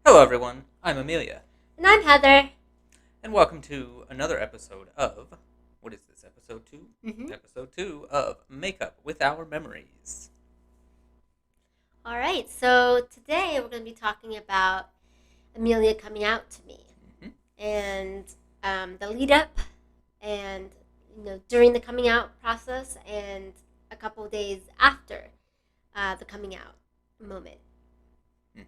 Hello, everyone. I'm Amelia, And I'm Heather. and welcome to another episode of what is this? Episode 2? Mm-hmm. Episode 2 of Makeup with Our Memories. All right, so today we're going to be talking about Amelia coming out to me hmm and the lead up and during the coming out process and a couple of days after the coming out moment. hmm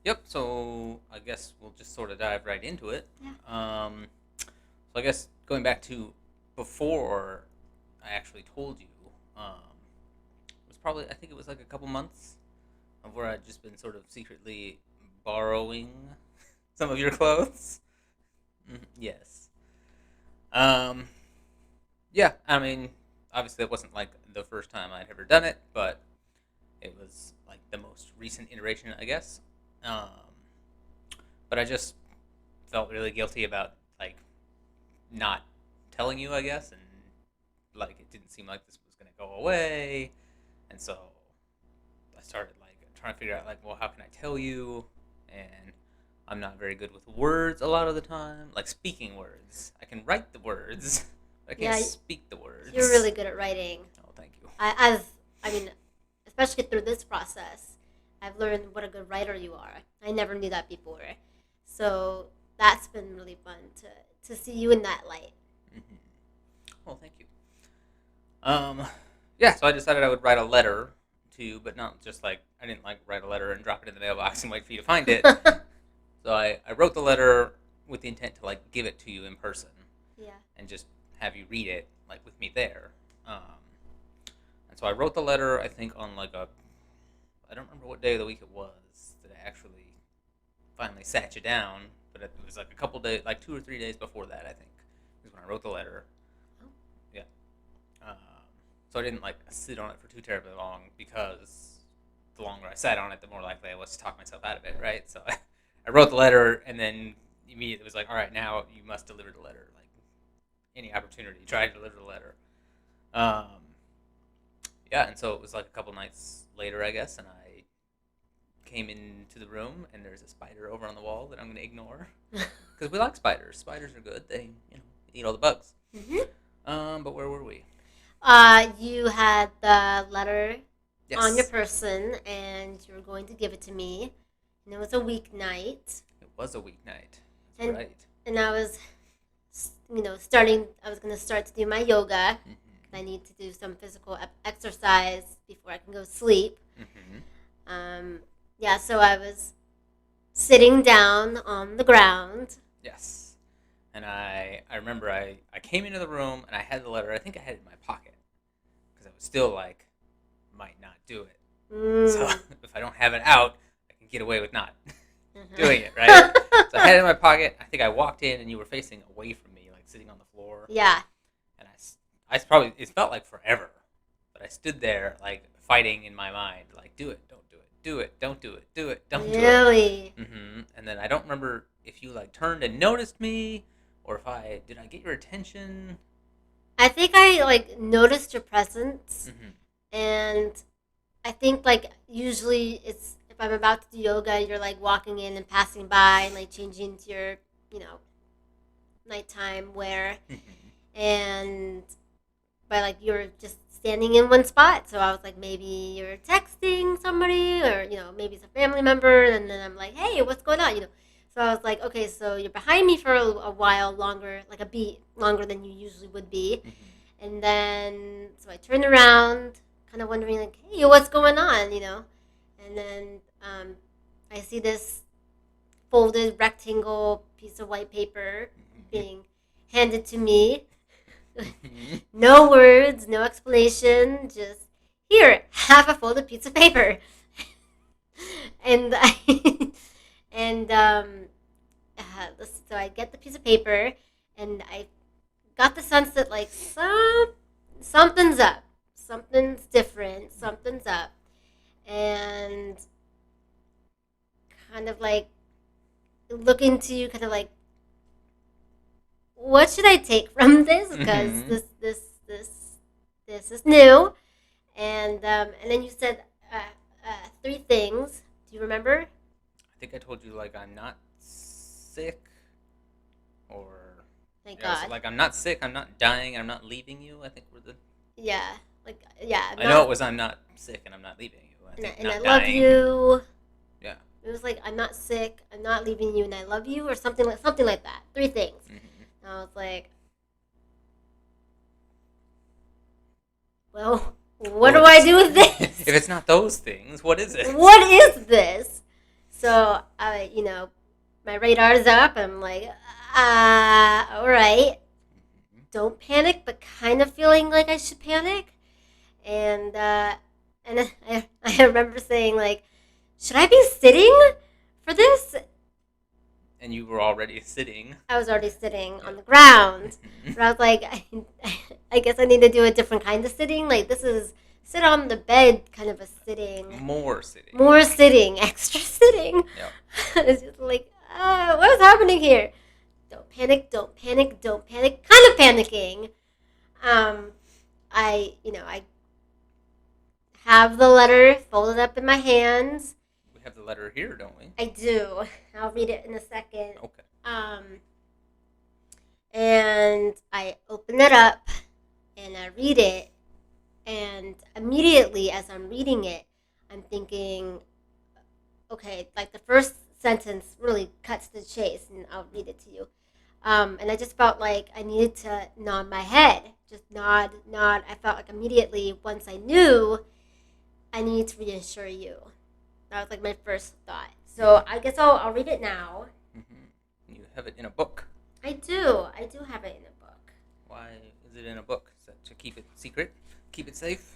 Yep. So I guess we'll just sort of dive right into it. Yeah. So I guess going back to before I actually told you, it was probably I think it was like a couple months of where I'd just been sort of secretly borrowing some of your clothes. Yes. Um, Yeah, I mean, obviously it wasn't like the first time I'd ever done it, but it was like the most recent iteration, I guess. Um, but I just felt really guilty about like not telling you, I guess, and like it didn't seem like this was gonna go away, and so I started like trying to figure out like, well, how can I tell you? And I'm not very good with words a lot of the time, like speaking words. I can write the words, but I can't Yeah, speak the words. you're really good at writing. Oh, thank you. I mean, especially through this process, I've learned what a good writer you are. I never knew that before. So that's been really fun to see you in that light. hmm Well, thank you. Um, yeah, so I decided I would write a letter to you, but not just like I didn't like write a letter and drop it in the mailbox and wait for you to find it. So I wrote the letter with the intent to like give it to you in person Yeah. and just have you read it like with me there. And so I wrote the letter. I think on like a I don't remember what day of the week it was that I actually finally sat you down, but it was like a couple days, like 2 or 3 days before that. I think is when I wrote the letter. Oh. Yeah. Um, so I didn't like sit on it for too terribly long because the longer I sat on it, the more likely I was to talk myself out of it, right? So I wrote the letter and then immediately was like, all right, now you must deliver the letter. Like any opportunity, try to deliver the letter. Um, yeah, and so it was like a couple nights later, I guess, and I came into the room and there's a spider over on the wall that I'm going to ignore because we like spiders. Spiders are good. They, eat all the bugs. hmm But where were we? You had the letter on your Yes, person, and you were going to give it to me. And it was a weeknight, it was a weeknight. That's and right. I was, starting. I was going to start to do my yoga. hmm I need to do some physical exercise before I can go sleep. hmm Um, yeah, so I was sitting down on the ground. Yes. And I remember I came into the room and I had the letter. I think I had it in my pocket because I was still like, might not do it. So Mm. if I don't have it out, I can get away with not doing it, right? Uh-huh. So I had it in my pocket. I think I walked in and you were facing away from me, like sitting on the floor. Yeah. And I probably, it felt like forever. But I stood there, like, fighting in my mind, like, do it, don't do it, do it, don't do it, do it, don't do it. Really? And then I don't remember if you, like, turned and noticed me, or if did I get your attention? I think I noticed your presence, hmm and I think usually it's if I'm about to do yoga, you're like walking in and passing by and like changing into your you know nighttime wear, hmm and but like you're just standing in one spot. So I was like, maybe you're texting somebody, or maybe it's a family member, and then I'm like, hey, what's going on? So I was like, okay, so you're behind me for a while longer, like a beat longer than you usually would be. hmm And then, so I turned around, kind of wondering, like, hey, what's going on, And then I see this folded rectangle piece of white paper being handed to me. No words, no explanation, just here, have a folded piece of paper. and I, and so I get the piece of paper, and I got the sense that like something's up, something's different, something's up, and kind of like looking to you, kind of like, what should I take from this? Because hmm this is new, and then you said three things. Do you remember? think I told you like I'm not sick, or Thank yeah, so God. like I'm not sick, I'm not dying, I'm not leaving you. I think we're the. Yeah, like yeah, I'm I know it not, was I'm not sick and I'm not leaving you. I think and I not love dying. you. Yeah. It was like I'm not sick, I'm not leaving you, and I love you, or something like that. Three things. Mm-hmm. And I was like, well, what Well, do I do with this? if it's not those things, what is it? What is this? So I, my radar's up. I'm like, all right. Don't panic, but kind of feeling like I should panic. And I remember saying like, should I be sitting for this? And you were already sitting. I was already sitting Yeah. on the ground, Mhm. but I was like, I guess I need to do a different kind of sitting. Like this is sit on the bed kind of a sitting. More sitting. More sitting, extra sitting. Yep. It's just like, what is happening here? Don't panic, don't panic, don't panic. Kind of panicking. I have the letter folded up in my hands. We have the letter here, don't we? I do. I'll read it in a second. Okay. And I open it up and I read it, and immediately as I'm reading it, I'm thinking, okay, like the first sentence really cuts the chase, and I'll read it to you. And I just felt like I needed to nod my head, just nod, nod. I felt like immediately once I knew, I needed to reassure you. That was like my first thought. So I guess I'll read it now. Mm-hmm. You have it in a book. I do have it in a book. Why is it in a book? Is that to keep it secret? Keep it safe?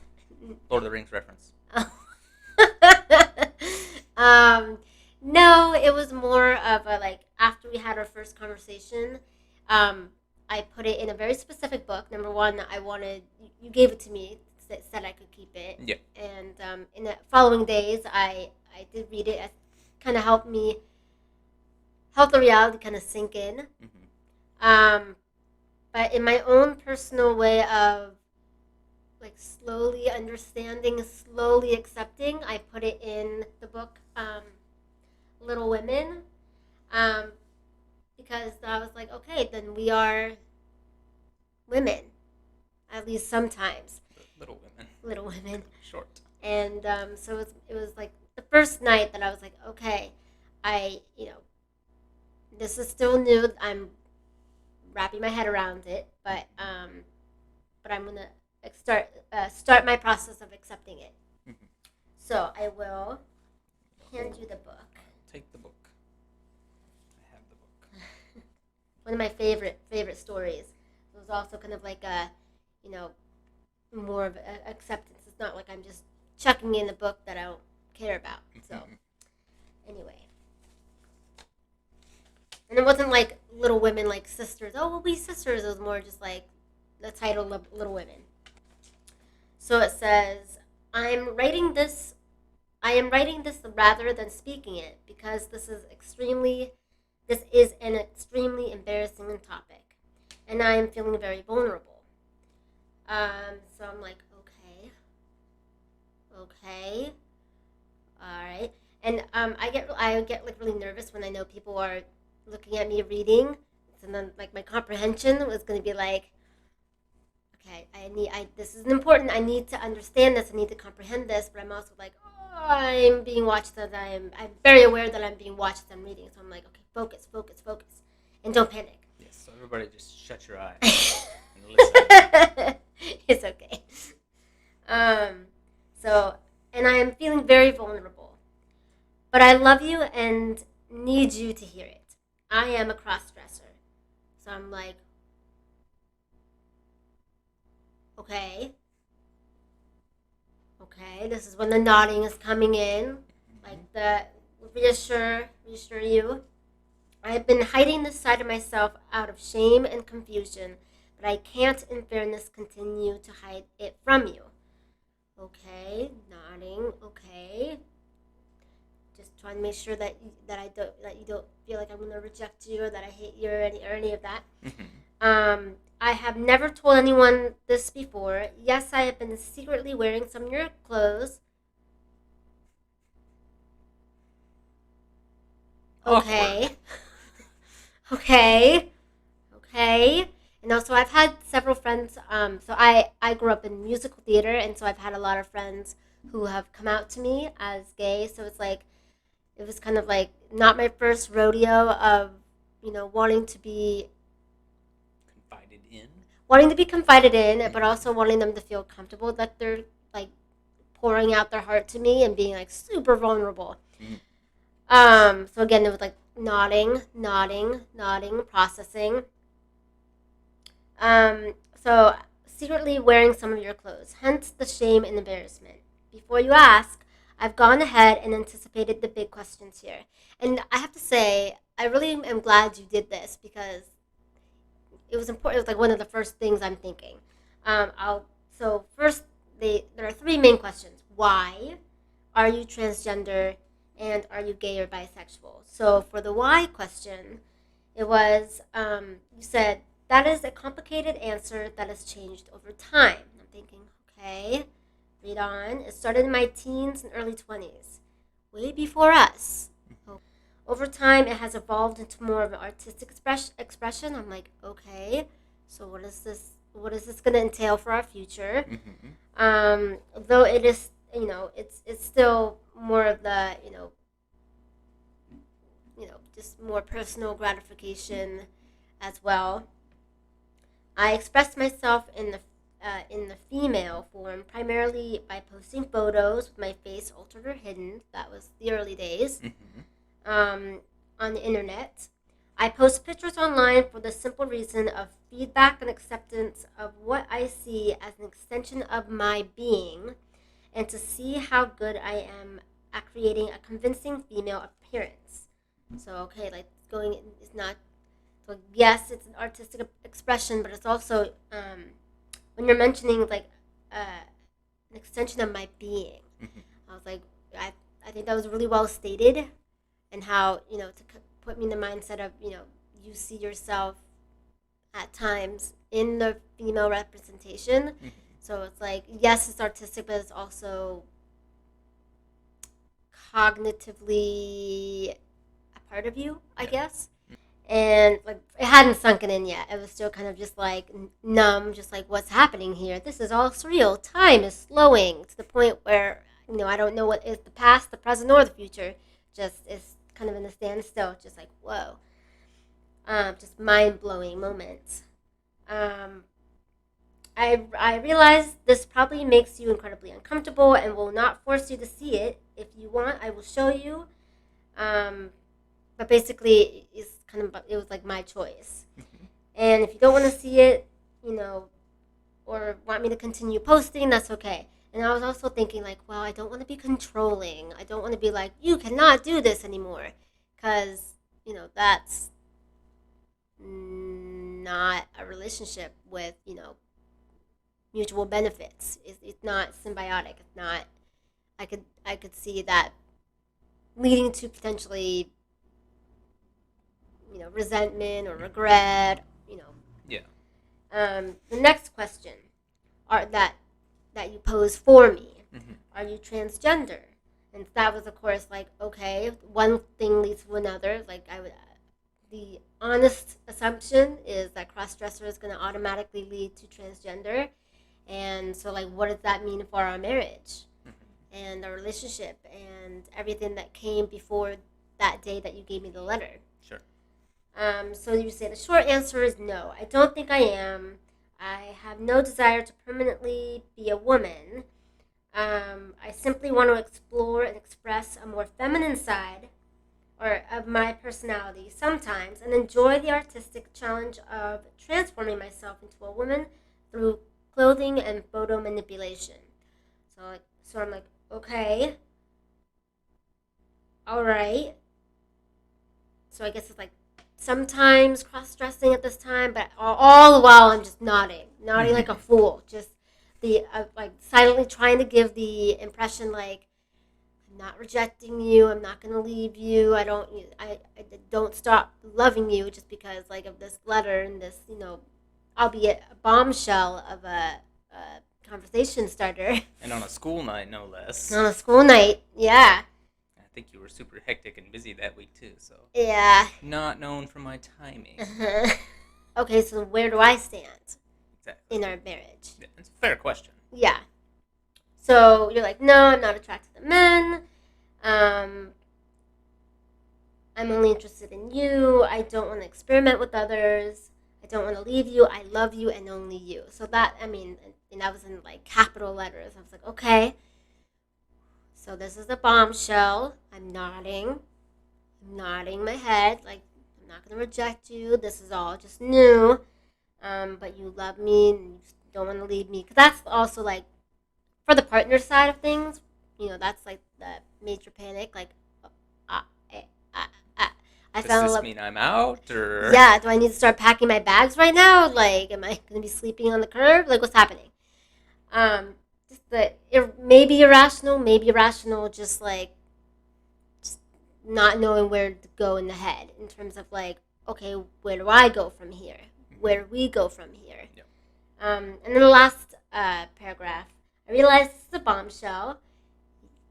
Lord of the Rings reference. No, it was more of a like after we had our first conversation, I put it in a very specific book. Number one, I wanted you gave it to me, said I could keep it. Yeah. And in the following days, I did read it. It kind of helped the reality kind of sink in. Mm-hmm. But in my own personal way of like slowly understanding, slowly accepting, I put it in the book Little Women, because I was like, okay, then we are women, at least sometimes. Little Women. Little Women. Short. And so it was like the first night that I was like, okay, this is still new. I'm wrapping my head around it, but I'm gonna start my process of accepting it. Mm-hmm. So I will hand you the book. Take the book. I have the book. One of my favorite stories. It was also kind of like a, more of a acceptance. It's not like I'm just chucking in a book that I don't care about. So anyway. And it wasn't like Little Women, like sisters. Oh, we'll be sisters. It was more just like the title of Little Women. So it says, I am writing this rather than speaking it because this is an extremely embarrassing topic, and I am feeling very vulnerable. So I'm like, okay, all right, and I get like really nervous when I know people are looking at me reading, and then like my comprehension was going to be like, okay, this is important. I need to understand this. I need to comprehend this. But I'm also like, oh, I'm being watched. I'm very aware that I'm being watched as I'm reading. So I'm like, okay, focus, and don't panic. Yes. So everybody, just shut your eyes and listen. It's okay. So, and I am feeling very vulnerable, but I love you and need you to hear it. I am a cross-dresser, so I'm like, okay, this is when the nodding is coming in, like the reassure you. I have been hiding this side of myself out of shame and confusion, but I can't in fairness continue to hide it from you. Okay, nodding, okay. Just trying to make sure that you don't feel like I'm gonna reject you or that I hate you or any of that. I have never told anyone this before. Yes, I have been secretly wearing some of your clothes. Okay. Awkward. Okay. Okay. And also, I've had several friends. So I grew up in musical theater, and so I've had a lot of friends who have come out to me as gay. So it's like it was kind of like not my first rodeo of wanting to be Confided in. confided in, but also wanting them to feel comfortable that they're like pouring out their heart to me and being like super vulnerable. Mhm. So again, it was like nodding, processing. So secretly wearing some of your clothes, hence the shame and embarrassment. Before you ask, I've gone ahead and anticipated the big questions here. And I have to say, I really am glad you did this because it was important. It was like one of the first things I'm thinking. So first, there are three main questions. Why? Are you transgender? And are you gay or bisexual? So for the why question, it was you said that is a complicated answer that has changed over time. I'm thinking, okay, read on. It started in my teens and early 20s, way before us. Over time, it has evolved into more of an artistic expression. I'm like, okay, so what is this? What is this going to entail for our future? Though it is, it's still more of the, just more personal gratification as well. I expressed myself in the female form primarily by posting photos with my face altered or hidden. That was the early days. On the internet. I post pictures online for the simple reason of feedback and acceptance of what I see as an extension of my being, and to see how good I am at creating a convincing female appearance. So okay, like going it's not so yes, it's an artistic expression, but it's also when you're mentioning like an extension of my being. I was like, I think that was really well stated, and how put me in the mindset of you see yourself at times in the female representation. So it's like yes, it's artistic, but it's also cognitively a part of you, I guess. And like it hadn't sunken in yet. It was still kind of just like numb, just like what's happening here. This is all surreal. Time is slowing to the point where I don't know what is the past, the present, or the future. Just is kind of in a standstill. Just like whoa, just mind blowing moments. Um, I realize this probably makes you incredibly uncomfortable and will not force you to see it. If you want, I will show you. Um, but basically, it was like my choice. And if you don't want to see it, or want me to continue posting, that's okay. And I was also thinking like, well, I don't want to be controlling. I don't want to be like, you cannot do this anymore, because that's not a relationship with mutual benefits. It's not symbiotic. It's not. I could see that leading to potentially resentment or regret. Yeah. The next question are that you pose for me. Are you transgender? And that was, of course, like okay, one thing leads to another. Like the honest assumption is that cross dresser is going to automatically lead to transgender, and so like, what does that mean for our marriage and our relationship and everything that came before that day that you gave me the letter? Sure. So you say the short answer is no. I don't think I am. I have no desire to permanently be a woman. I simply want to explore and express a more feminine side or of my personality sometimes and enjoy the artistic challenge of transforming myself into a woman through clothing and photo manipulation. So I'm like, okay, all right. So I guess it's like sometimes cross dressing at this time, but all the while I'm just nodding like a fool, just the like silently trying to give the impression like I'm not rejecting you, I'm not gonna leave you, I don't stop loving you just because like of this letter and this albeit a bombshell of a conversation starter And on a school night, no less. on a school night, yeah. think you were super hectic and busy that week too, so Yeah. not known for my timing. Okay, so where do I stand Exactly. in our marriage? Yeah, it's a fair question. Yeah. So you're like, no, I'm not attracted to men. I'm only interested in you. I don't want to experiment with others. I don't want to leave you. I love you and only you. So that, I mean, and that was in like capital letters. I was like, okay. So this is a bombshell. I'm nodding my head. Like, I'm not going to reject you. This is all just new. But you love me and you don't want to leave me. Because that's also like, for the partner side of things, that's like the major panic. Like, uh, I Does fell in this love. mean I'm out, or Yeah, do I need to start packing my bags right now? Like, am I going to be sleeping on the curb? Like, what's happening? Just maybe irrational, just like just not knowing where to go in the head in terms of like, okay, where do I go from here? Where do we go from here? Yep. And then the last paragraph, I realized this is a bombshell.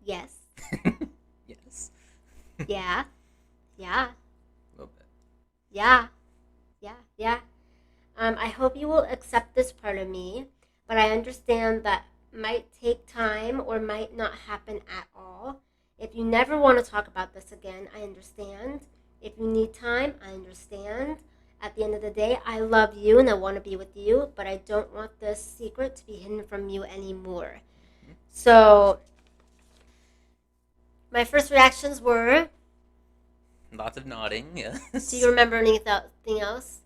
Yes. yes, Yeah. Yeah. a little bit. Yeah. Yeah. I hope you will accept this part of me, but I understand that might take time or might not happen at all. If you never want to talk about this again, I understand. If you need time, I understand. At the end of the day, I love you and I want to be with you, but I don't want this secret to be hidden from you anymore. So, my first reactions were, Lots of nodding. Yes. do you remember anything else?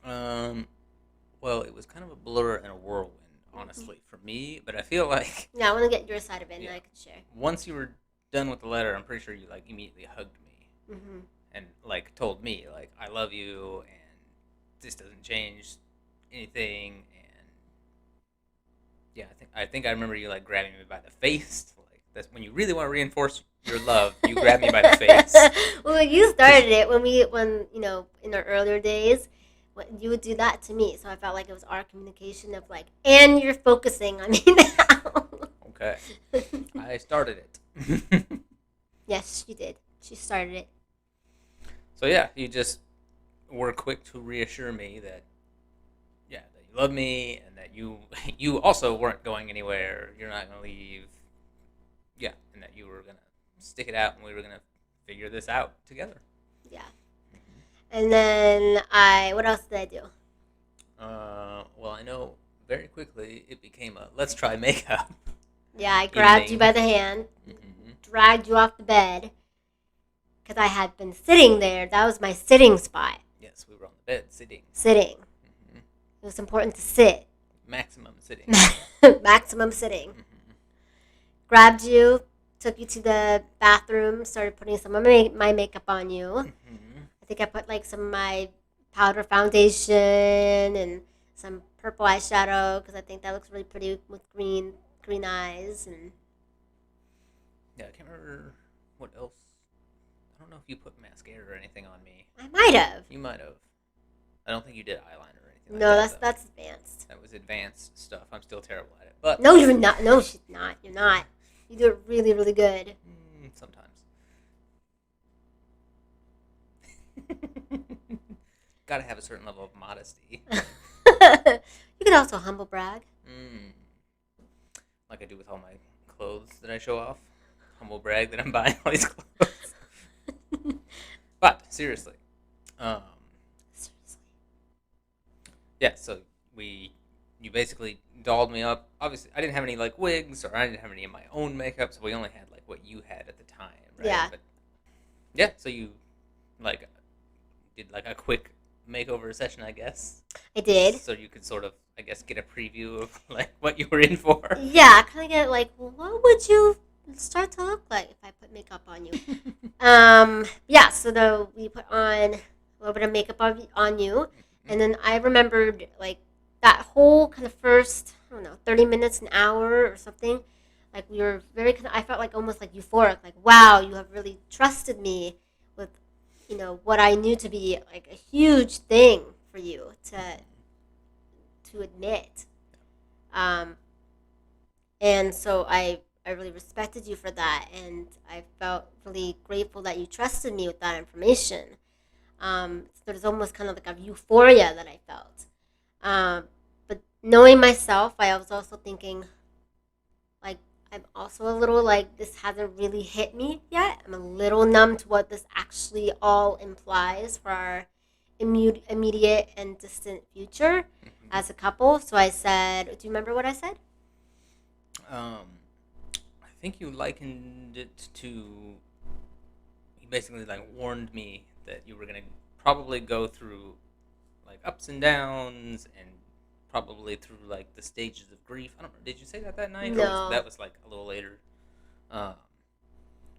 Well, it was kind of a blur and a whirlwind, honestly, for me. But I feel like Yeah, I want to get your side of it and Yeah. then I can share. once you were done with the letter, I'm pretty sure you like immediately hugged me Mm-hmm. and like told me like I love you and this doesn't change anything. And yeah, I think I remember you like grabbing me by the face. Like that's when you really want to reinforce your love. You grab me by the face. Well, you started it when in our earlier days, when you would do that to me. So I felt like it was our communication of like, and you're focusing on me now. Okay, I started it. Yes, you did. She started it. So yeah, you just were quick to reassure me that that you love me and that you also weren't going anywhere. You're not gonna leave. Yeah, and that you were gonna stick it out and we were gonna figure this out together. Yeah. And then what else did I do? Well, I know very quickly it became a let's try makeup. Yeah, I grabbed you Evening. by the hand, Mm-hmm. dragged you off the bed, because I had been sitting there. That was my sitting spot. Yes, we were on the bed sitting. Sitting. Mm-hmm. It was important to sit. Maximum sitting. Maximum sitting. Mm-hmm. Grabbed you, took you to the bathroom, started putting some of my makeup on you. Mm-hmm. I think I put like some of my powder foundation and some purple eyeshadow because I think that looks really pretty with green eyes. And Yeah, I can't remember what else. I don't know if you put mascara or anything on me. I might have. You might have. I don't think you did eyeliner or anything No, like that. that's advanced. That was advanced stuff. I'm still terrible at it, but No, you're not. No, she's not. You're not. You do it really, really good. Sometimes. Gotta have a certain level of modesty. You could also humble brag. Like I do with all my clothes that I show off. Humble brag that I'm buying all these clothes. But, seriously. Seriously. Yeah, so you basically dolled me up. Obviously, I didn't have any, like, wigs, or I didn't have any of my own makeup, so we only had, like, what you had at the time, right? Yeah. But, yeah, so you, like, did, like, a quick makeover session, I guess. I did. So you could sort of, I guess, get a preview of, like, what you were in for. Yeah, kind of get like, what would you start to look like if I put makeup on you? Yeah, so we put on a little bit of makeup on you, and then I remembered like that whole kind of first, I don't know, 30 minutes, an hour or something. Like we were very, I felt like almost like euphoric, like wow, you have really trusted me with, what I knew to be like a huge thing for you to admit. And so I I really respected you for that, and I felt really grateful that you trusted me with that information. So there's almost kind of like a euphoria that I felt. But knowing myself, I was also thinking, like, I'm also a little like, this hasn't really hit me yet. I'm a little numb to what this actually all implies for our immediate and distant future Mhm. as a couple. So I said, do you remember what I said? I think you likened it to. You basically like warned me that you were gonna probably go through like ups and downs and probably through like the stages of grief. I don't know. Did you say that night, or was No. that was like a little later? Um,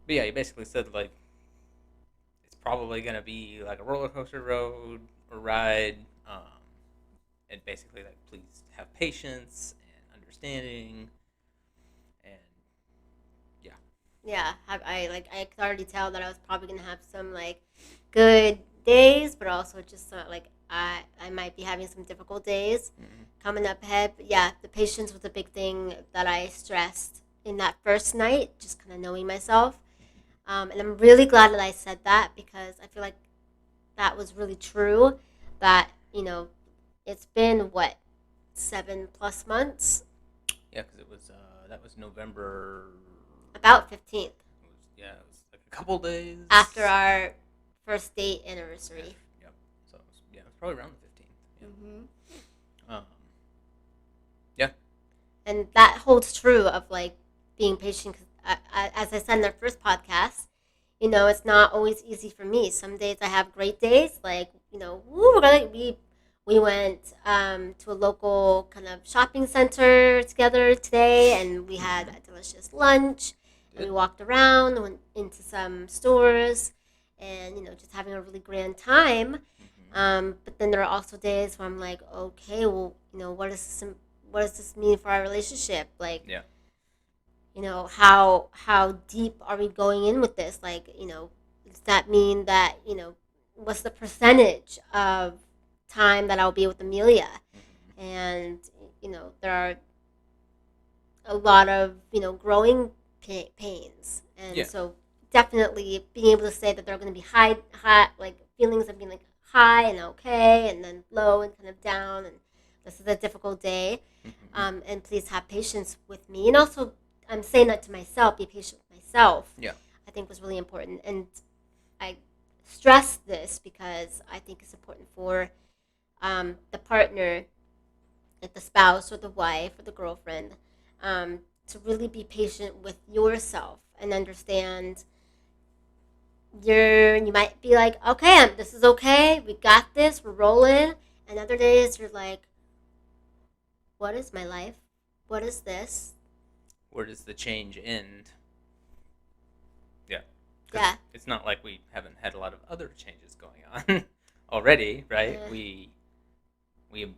but yeah, you basically said like it's probably gonna be like a roller coaster road or ride, and basically like please have patience and understanding, and yeah, Yeah, I could already tell that I was probably gonna have some like good days, but also just like I might be having some difficult days mm-hmm. coming up ahead. But yeah, the patience was a big thing that I stressed in that first night, just kind of knowing myself. And I'm really glad that I said that because I feel like that was really true. That it's been what 7+ months, Yeah, because it was that was November. about 15th It was, yeah, it was like a couple days after our first date anniversary. Yep. So it was, yeah, it was probably around the 15th. Yeah. Hmm. Um, yeah. And that holds true of like being patient. Cause as I said in our first podcast, it's not always easy for me. Some days I have great days, like woo, we went to a local kind of shopping center together today, and we had Mm-hmm. a delicious lunch, and we Good. walked around, went into some stores, and just having a really grand time. Mm-hmm. But then there are also days where I'm like, okay, well, what does this mean for our relationship? Like, Yeah. how deep are we going in with this? Like, does that mean that what's the percentage of time that I'll be with Amelia? Mm-hmm. And there are a lot of growing pains, and Yeah. so definitely being able to say that there are going to be high like feelings of being like high and okay, and then low and kind of down, and this is a difficult day. Mm-hmm. And please have patience with me, and also I'm saying that to myself, be patient with myself. Yeah. I think was really important, and I stress this because I think it's important for the partner, like the spouse or the wife or the girlfriend, to really be patient with yourself and understand you might be like, okay, this is okay, we got this, we're rolling. And other days you're like, what is my life? What is this? Where does the change end? Yeah. Because Yeah. it's not like we haven't had a lot of other changes going on already, right? Uh, We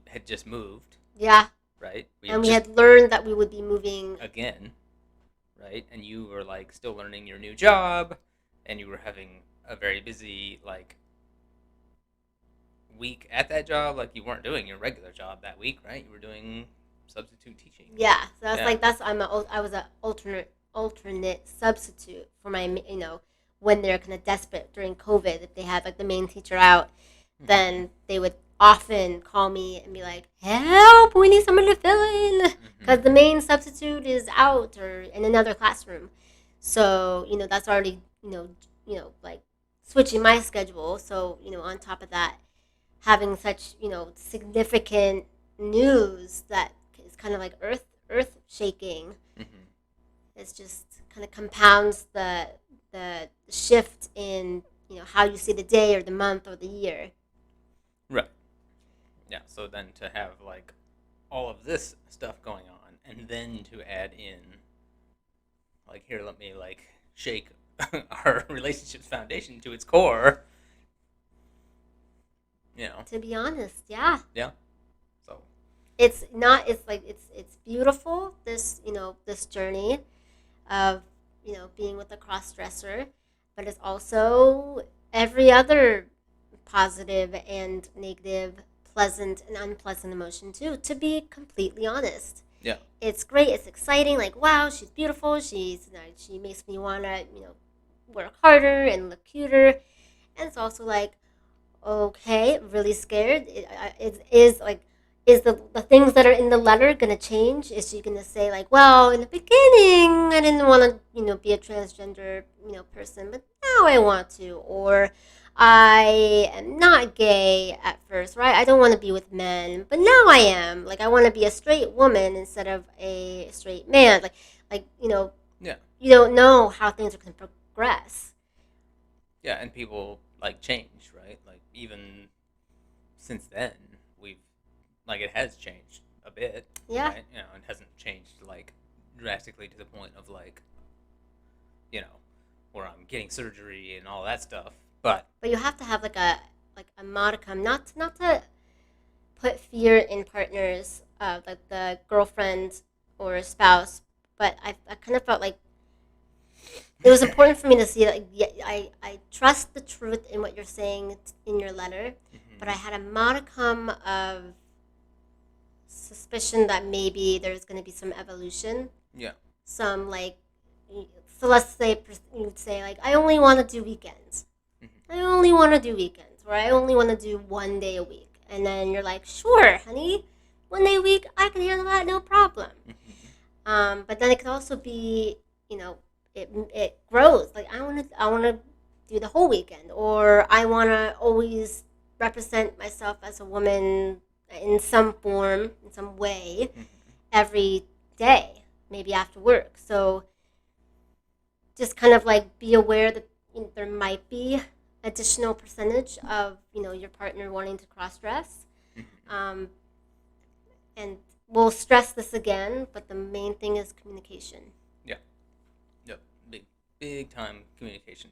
had just moved, yeah. right? We And had we just had learned that we would be moving. again, right? And you were like still learning your new job, and you were having a very busy like week at that job. Like you weren't doing your regular job that week, right? You were doing substitute teaching. Yeah. So that's Yeah. like, I was an alternate substitute for my, when they're kind of desperate during COVID, if they had like the main teacher out, then they would often call me and be like, help, we need someone to fill in because the main substitute is out or in another classroom. So that's already like switching my schedule. So on top of that, having such significant news that is kind of like earth shaking, Mm-hmm. it's just kind of compounds the shift in how you see the day or the month or the year. Right. Yeah. So then to have like all of this stuff going on, and then to add in like here, let me like shake our relationship's foundation to its core. You know. To be honest, yeah, Yeah. So. it's not. It's like it's beautiful. This journey of being with a cross dresser, but it's also every other positive and negative, pleasant and unpleasant emotion too. To be completely honest, Yeah. It's great. It's exciting. Like, wow, she's beautiful. She makes me wanna, work harder and look cuter. And it's also like, okay, really scared. It is like, is the things that are in the letter gonna change? Is she gonna say like, well, in the beginning I didn't want to, be a transgender, person, but now I want to, or I am not gay at first, right? I don't want to be with men, but now I am. Like, I want to be a straight woman instead of a straight man. Like Yeah. you don't know how things are gonna progress. Yeah, and people like change, right? Like even since then, we've like it has changed a bit, Yeah. right? It hasn't changed like drastically to the point of like, you know, where I'm getting surgery and all that stuff. But But you have to have like a modicum, not to put fear in partners, like the girlfriend or spouse. But I kind of felt like it was important for me to see, like, yeah, I trust the truth in what you're saying in your letter, but I had a modicum of suspicion that maybe there's going to be some evolution, yeah, some like, so let's say you'd say like, I only want to do weekends. I only want to do weekends, or I only want to do 1 day a week. And then you're like, sure, honey, 1 day a week, I can handle that, no problem. But then it could also be, it grows. Like, I want to do the whole weekend, or I want to always represent myself as a woman in some form, in some way, every day, maybe after work. So just kind of like be aware that there might be additional percentage of your partner wanting to cross dress, um, and we'll stress this again, but the main thing is communication. yeah, yep. Big time communication.